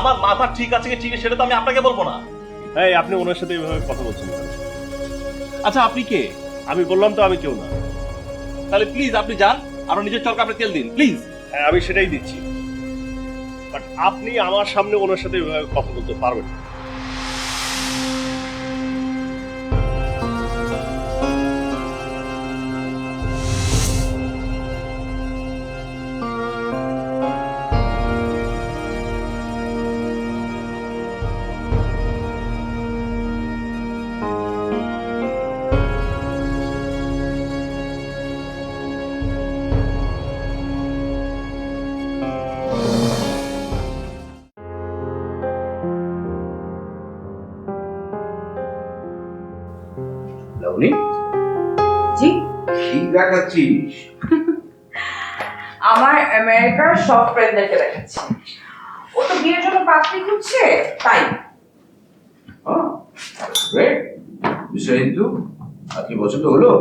আমার মাথা ঠিক আছে কি ঠিক সেটা তো আমি আপনাকে বলবো না। এই আপনি ওনার সাথে এভাবে কথা বলছেন কেন? আচ্ছা আপনি কে? আমি বললাম তো আমি কেউ না। তাহলে প্লিজ আপনি যান, আরো নিজের চরকা আপনি তেল দিন প্লিজ। হ্যাঁ আমি সেটাই দিচ্ছি, বাট আপনি আমার সামনে ওনার সাথে এভাবে কথা বলতে পারবেন না। লাবণী, জি, কি দেখাচ্ছিস? আমার আমেরিকার সব ফ্রেন্ডদেরকে দেখাচ্ছি। ও তো বিয়ের জন্য পাত্রী খুঁজছে, তাই। গ্রেট মিস্টার হিন্দু, আর কি পছন্দ হলো?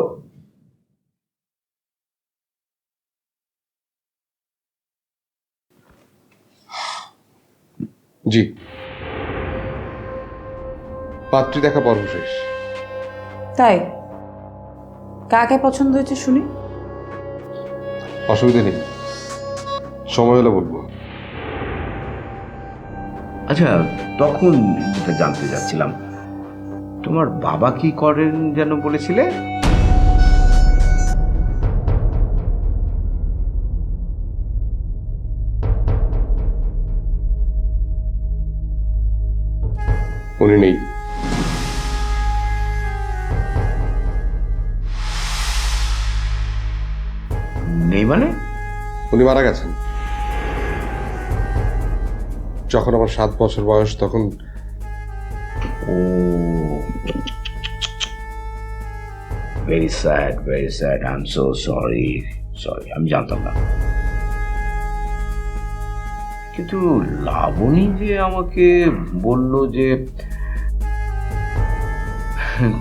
জি, পাত্রী দেখা পর্ব শেষ। তাই কাকে পছন্দ হয়েছে শুনি। অসুবিধা নেই, সময় হলে বলবো। আচ্ছা, তখন যেটা জানতে যাচ্ছিলাম, তোমার বাবা কি করেন যেন বলেছিলে? উনি নেই। নেই মানে? উনি মারা গেছেন। যখন আমার 7 বছর বয়স তখন। ও, very sad, very sad. I am so sorry, sorry, আমি জানতাম না। কিন্তু লাবণী যে আমাকে বলল যে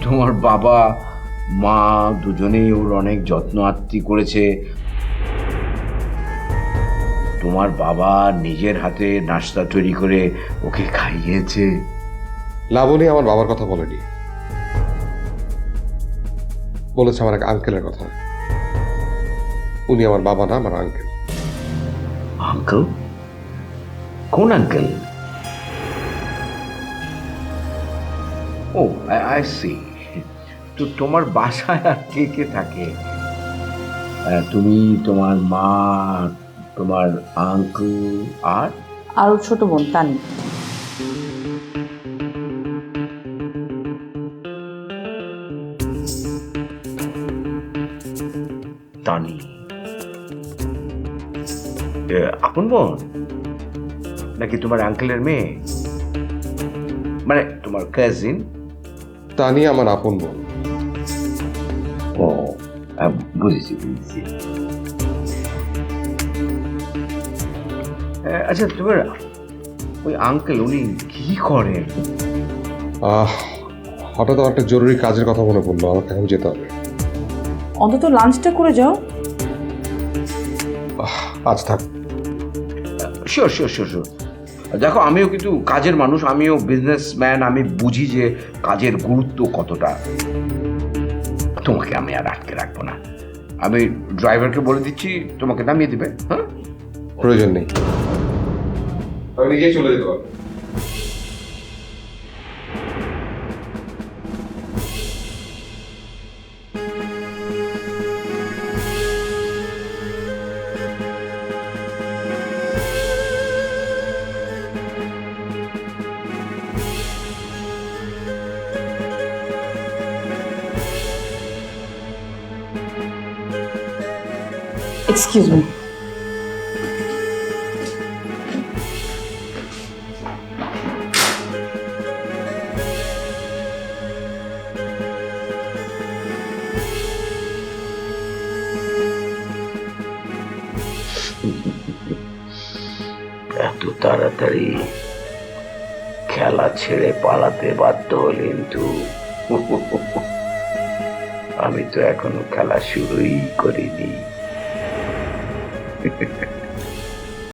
তোমার বাবা মা দুজনেই ওর অনেক যত্ন আত্তি করেছে, তোমার বাবা নিজের হাতে নাস্তা তৈরি করে ওকে খাইয়েছে। লাবণী আমার বাবার কথা বলেনি, বলেছে আমার এক আঙ্কেলের কথা। উনি আমার বাবা না, আমার আঙ্কেল। আঙ্কেল? কোন আঙ্কেল? ও, আই সি। তো তোমার বাসায় আর কে কে থাকে? তুমি, তোমার মা, তোমার আঙ্কেল আর আর ছোট বোন তানি। তানি। আপন বোন নাকি তোমার আঙ্কেলের মেয়ে? মানে তোমার কাজিন? তানি আমার আপন বোন। ও, বুঝেছি বুঝেছি। আচ্ছা, তোমার ওই আঙ্কেল উনি কি করেন? হঠাৎ আমার একটা জরুরি কাজের কথা মনে পড়লো, আমাকে এখন যেতে হবে। অন্তত লাঞ্চটা করে যাও। আজ থাক। Sure sure sure sure. দেখো, আমিও কিন্তু কাজের মানুষ, আমিও বিজনেসম্যান, আমি বুঝি যে কাজের গুরুত্ব কতটা। তোমাকে আমি আর আটকে রাখবো না, আমি ড্রাইভারকে বলে দিচ্ছি তোমাকে নামিয়ে দিবে। হ্যাঁ, প্রয়োজন নেই, আমি নিজেই চলে যেতে পারবো। Excuse me. এত তাড়াতাড়ি খেলা ছেড়ে পালাতে বাধ্য হলে কিন্তু আমি তো এখনো খেলা শুরুই করিনি।